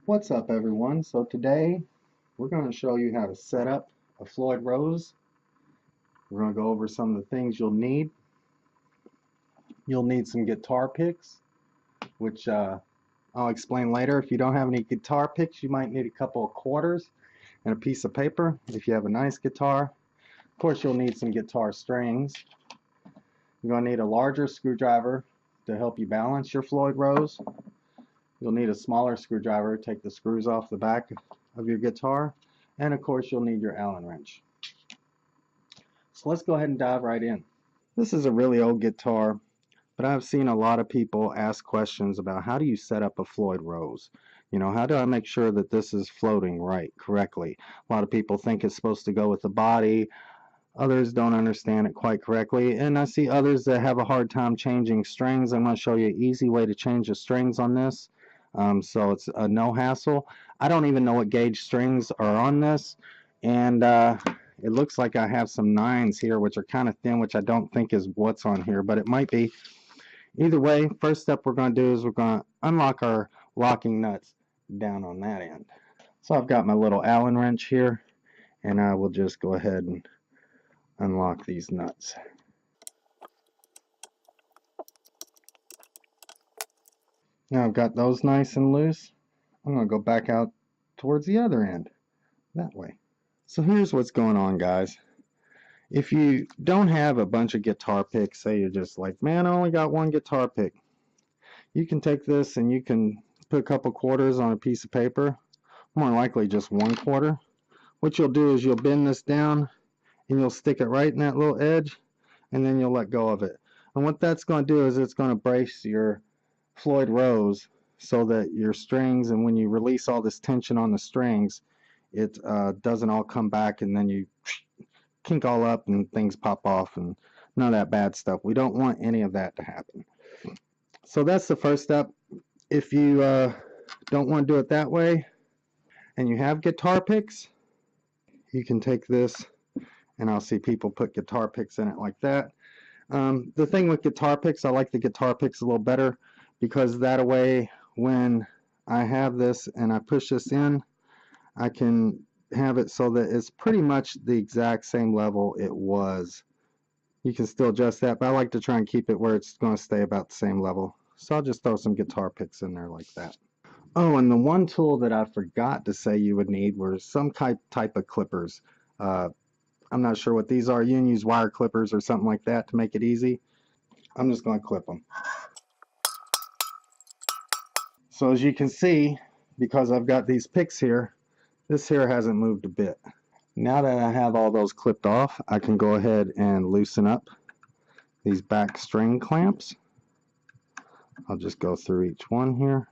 What's up everyone? So today we're going to show you how to set up a Floyd Rose. We're going to go over some of the things you'll need. You'll need some guitar picks, which I'll explain later. If you don't have any guitar picks, you might need a couple of quarters and a piece of paper if you have a nice guitar. Of course, you'll need some guitar strings. You're going to need a larger screwdriver to help you balance your Floyd Rose. You'll need a smaller screwdriver to take the screws off the back of your guitar. And of course, you'll need your Allen wrench. So let's go ahead and dive right in. This is a really old guitar, but I've seen a lot of people ask questions about how do you set up a Floyd Rose? You know, how do I make sure that this is floating correctly? A lot of people think it's supposed to go with the body. Others don't understand it quite correctly, and I see others that have a hard time changing strings. I'm going to show you an easy way to change the strings on this, so it's no hassle. I don't even know what gauge strings are on this, and it looks like I have some 9s here, which are kind of thin, which I don't think is what's on here, but it might be. Either way, first step we're going to do is we're going to unlock our locking nuts down on that end. So I've got my little Allen wrench here, and I will just go ahead and unlock these nuts. Now I've got those nice and loose. I'm going to go back out towards the other end, that way. So here's what's going on, guys. If you don't have a bunch of guitar picks, say you're just like, man, I only got one guitar pick, you can take this and you can put a couple quarters on a piece of paper, more likely just 1 quarter. What you'll do is you'll bend this down and you'll stick it right in that little edge, and then you'll let go of it. And what that's going to do is it's going to brace your Floyd Rose so that your strings, and when you release all this tension on the strings, it doesn't all come back and then you kink all up and things pop off and none of that bad stuff. We don't want any of that to happen. So that's the first step. If you don't want to do it that way and you have guitar picks, you can take this, and I'll see people put guitar picks in it like that. The thing with guitar picks, I like the guitar picks a little better because that way when I have this and I push this in, I can have it so that it's pretty much the exact same level it was. You can still adjust that, but I like to try and keep it where it's going to stay about the same level. So I'll just throw some guitar picks in there like that. Oh, and the one tool that I forgot to say you would need were some type of clippers. I'm not sure what these are. You can use wire clippers or something like that to make it easy. I'm just going to clip them. So as you can see, because I've got these picks here, this here hasn't moved a bit. Now that I have all those clipped off, I can go ahead and loosen up these back string clamps. I'll just go through each one here.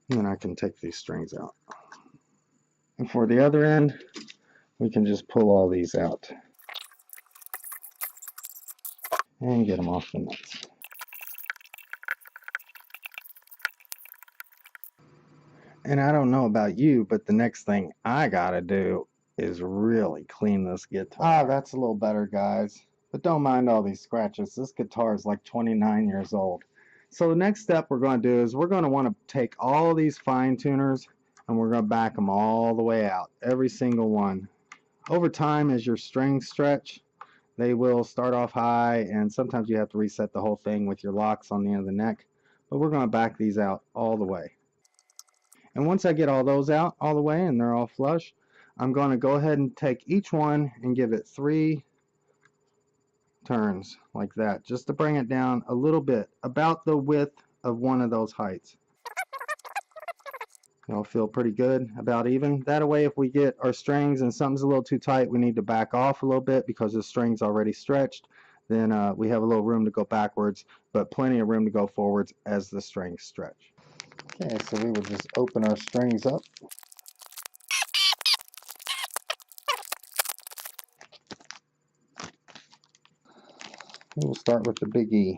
And then I can take these strings out. And for the other end, we can just pull all these out and get them off the nuts. And I don't know about you, but the next thing I gotta do is really clean this guitar. Ah, that's a little better, guys. But don't mind all these scratches. This guitar is like 29 years old. So the next step we're going to do is we're going to want to take all of these fine tuners and we're going to back them all the way out, every single one. Over time, as your strings stretch, they will start off high, and sometimes you have to reset the whole thing with your locks on the end of the neck. But we're going to back these out all the way. And once I get all those out all the way and they're all flush, I'm going to go ahead and take each one and give it 3 turns like that, just to bring it down a little bit, about the width of one of those heights. It'll feel pretty good, about even. That way, if we get our strings and something's a little too tight, we need to back off a little bit because the string's already stretched. Then we have a little room to go backwards, but plenty of room to go forwards as the strings stretch. Okay, so we will just open our strings up. We'll start with the big E.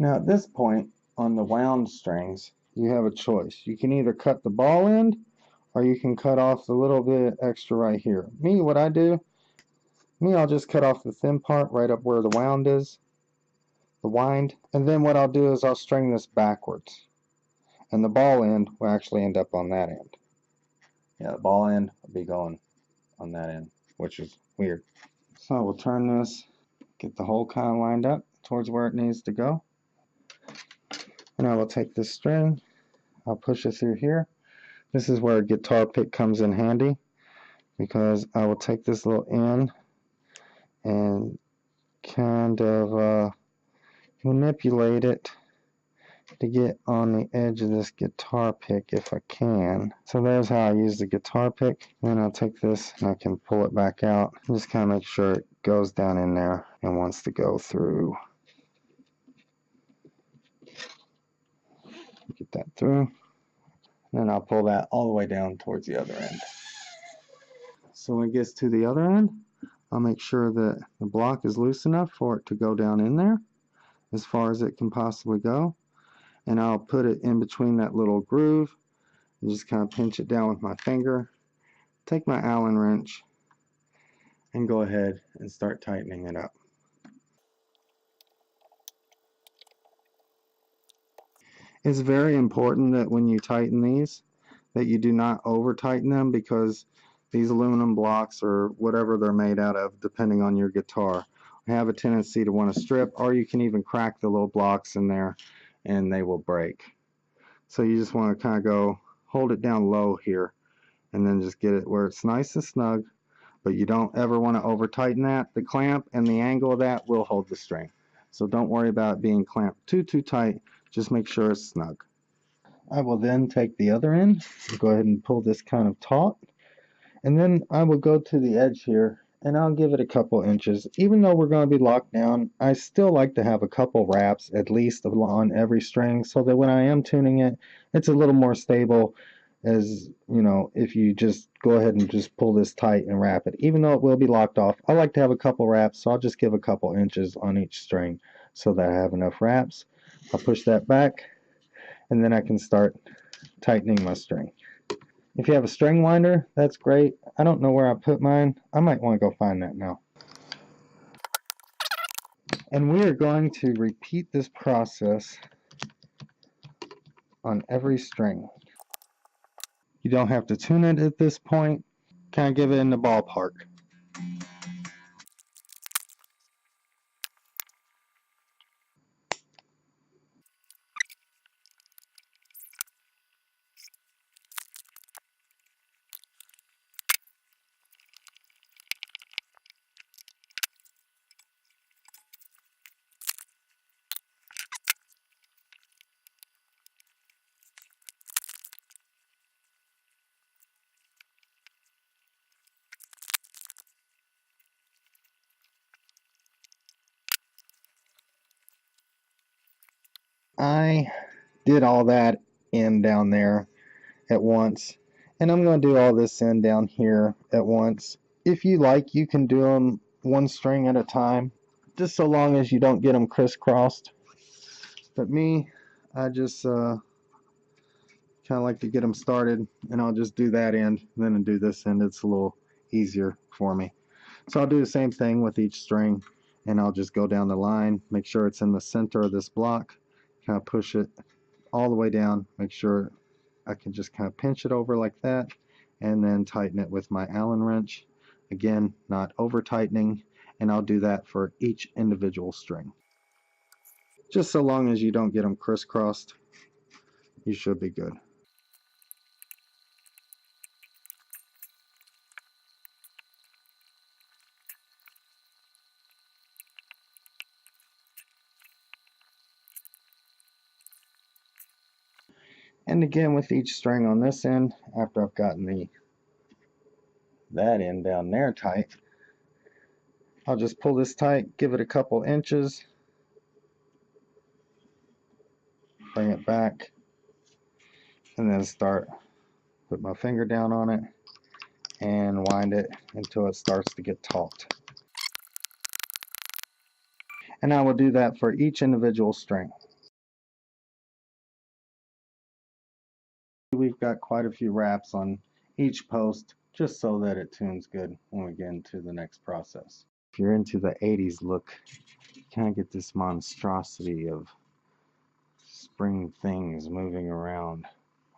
Now at this point on the wound strings, you have a choice. You can either cut the ball end or you can cut off the little bit extra right here. Me, what I do Me, I'll just cut off the thin part right up where the wound is, the wind, and then what I'll do is I'll string this backwards, and the ball end will actually end up on that end. Yeah, the ball end will be going on that end, which is weird. So we'll turn this, get the hole kind of lined up towards where it needs to go. And I will take this string, I'll push it through here. This is where a guitar pick comes in handy, because I will take this little end and kind of manipulate it to get on the edge of this guitar pick if I can. So there's how I use the guitar pick. Then I'll take this and I can pull it back out. Just kind of make sure it goes down in there and wants to go through. Get that through. Then I'll pull that all the way down towards the other end. So when it gets to the other end, I'll make sure that the block is loose enough for it to go down in there as far as it can possibly go. And I'll put it in between that little groove and just kind of pinch it down with my finger. Take my Allen wrench and go ahead and start tightening it up. It's very important that when you tighten these, that you do not over tighten them, because these aluminum blocks or whatever they're made out of, depending on your guitar, have a tendency to want to strip, or you can even crack the little blocks in there and they will break. So you just want to kind of go hold it down low here and then just get it where it's nice and snug, but you don't ever want to over tighten that. The clamp and the angle of that will hold the string, so don't worry about it being clamped too tight. Just make sure it's snug. I will then take the other end and go ahead and pull this kind of taut, and then I will go to the edge here and I'll give it a couple inches. Even though we're going to be locked down, I still like to have a couple wraps at least on every string, so that when I am tuning it, it's a little more stable. As you know, if you just go ahead and just pull this tight and wrap it, even though it will be locked off, I like to have a couple wraps, so I'll just give a couple inches on each string so that I have enough wraps. I'll push that back and then I can start tightening my string. If you have a string winder, that's great. I don't know where I put mine. I might want to go find that now. And we are going to repeat this process on every string. You don't have to tune it at this point. Kind of give it in the ballpark. I did all that in down there at once, and I'm going to do all this in down here at once. If you like, you can do them one string at a time, just so long as you don't get them crisscrossed. But me, I just kind of like to get them started, and I'll just do that end, and then do this end. It's a little easier for me. So I'll do the same thing with each string, and I'll just go down the line, make sure it's in the center of this block, kind of push it all the way down, make sure I can just kind of pinch it over like that, and then tighten it with my Allen wrench. Again, not over tightening, and I'll do that for each individual string. Just so long as you don't get them crisscrossed, you should be good. And again, with each string on this end, after I've gotten that end down there tight, I'll just pull this tight, give it a couple inches, bring it back, and then put my finger down on it and wind it until it starts to get taut. And I will do that for each individual string. We've got quite a few wraps on each post, just so that it tunes good when we get into the next process. If you're into the 80s look, you kind of get this monstrosity of spring things moving around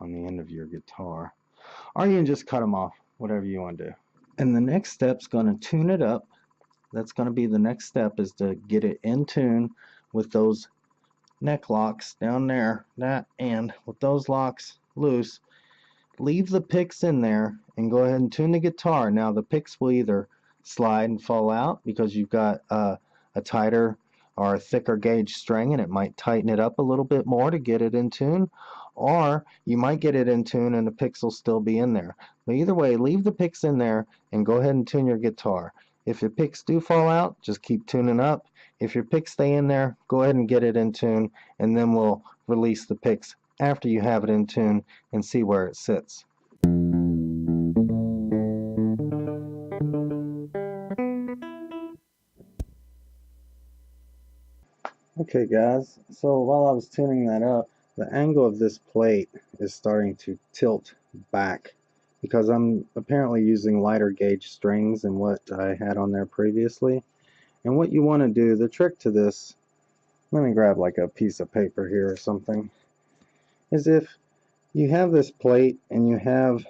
on the end of your guitar. Or you can just cut them off, whatever you want to do. And the next step's going to tune it up. That's going to be the next step, is to get it in tune with those neck locks down there, that end, with those locks loose. Leave the picks in there and go ahead and tune the guitar. Now the picks will either slide and fall out because you've got a tighter or a thicker gauge string, and it might tighten it up a little bit more to get it in tune, or you might get it in tune and the picks will still be in there. But either way, leave the picks in there and go ahead and tune your guitar. If your picks do fall out, just keep tuning up. If your picks stay in there, go ahead and get it in tune, and then we'll release the picks after you have it in tune and see where it sits. Okay guys, so while I was tuning that up, the angle of this plate is starting to tilt back because I'm apparently using lighter gauge strings than what I had on there previously. And what you want to do, the trick to this, let me grab like a piece of paper here or something, is if you have this plate and you have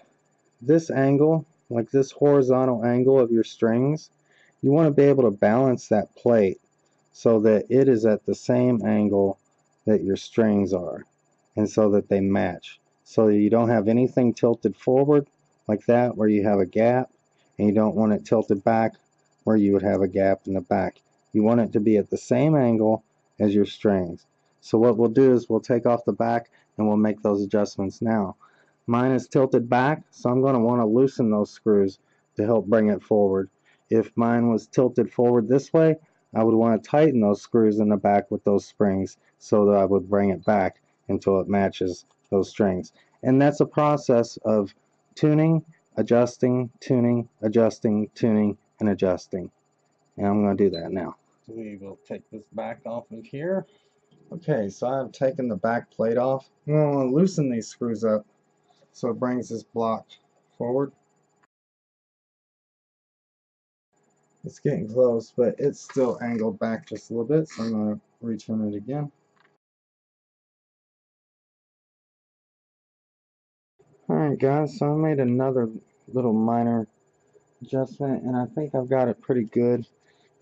this angle, like this horizontal angle of your strings, you want to be able to balance that plate so that it is at the same angle that your strings are, and so that they match, so that you don't have anything tilted forward like that where you have a gap, and you don't want it tilted back where you would have a gap in the back. You want it to be at the same angle as your strings. So what we'll do is we'll take off the back and we'll make those adjustments now. Mine is tilted back, so I'm going to want to loosen those screws to help bring it forward. If mine was tilted forward this way, I would want to tighten those screws in the back with those springs so that I would bring it back until it matches those strings. And that's a process of tuning, adjusting, tuning, adjusting, tuning, and adjusting. And I'm going to do that now. We will take this back off of here. Okay, so I've taken the back plate off. I'm going to loosen these screws up so it brings this block forward. It's getting close, but it's still angled back just a little bit, so I'm going to return it again. Alright guys, so I made another little minor adjustment, and I think I've got it pretty good.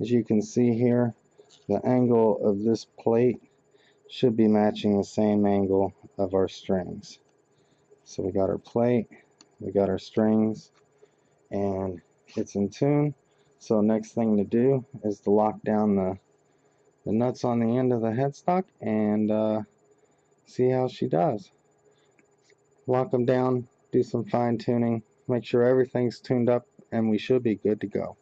As you can see here, the angle of this plate should be matching the same angle of our strings. So we got our plate, we got our strings, and it's in tune. So next thing to do is to lock down the nuts on the end of the headstock and see how she does. Lock them down, do some fine tuning, make sure everything's tuned up, and we should be good to go.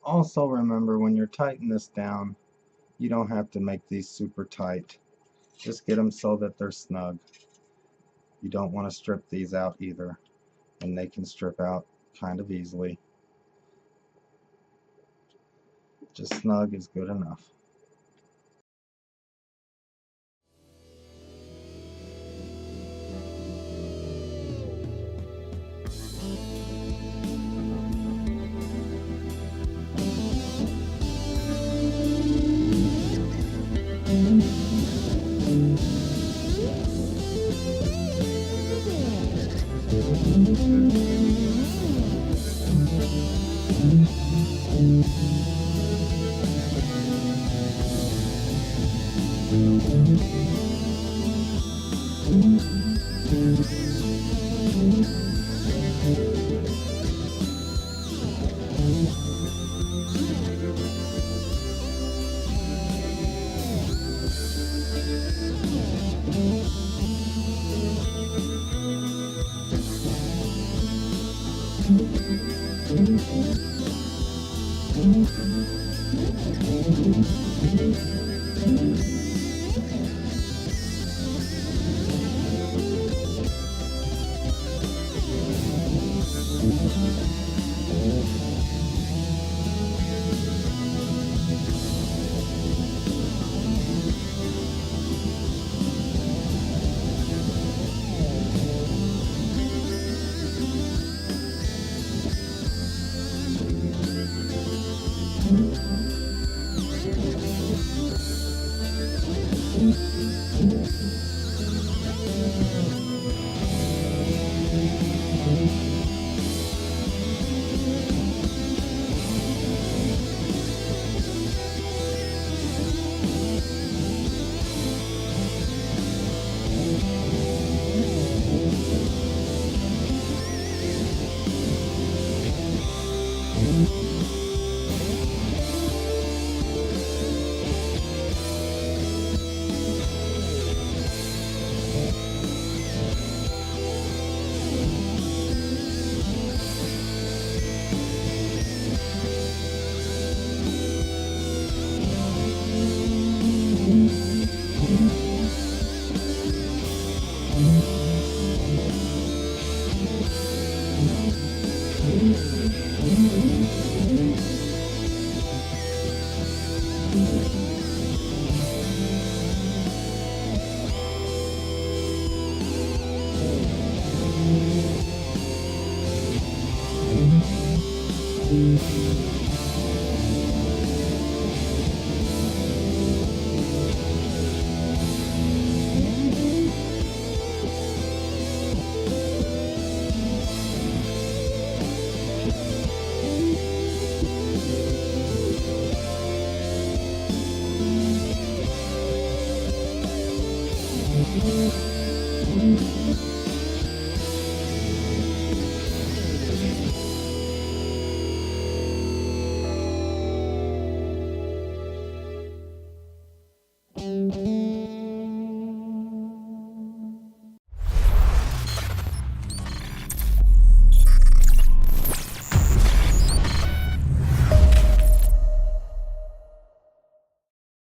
Also remember, when you're tightening this down, you don't have to make these super tight. Just get them so that they're snug. You don't want to strip these out either, and they can strip out kind of easily. Just snug is good enough.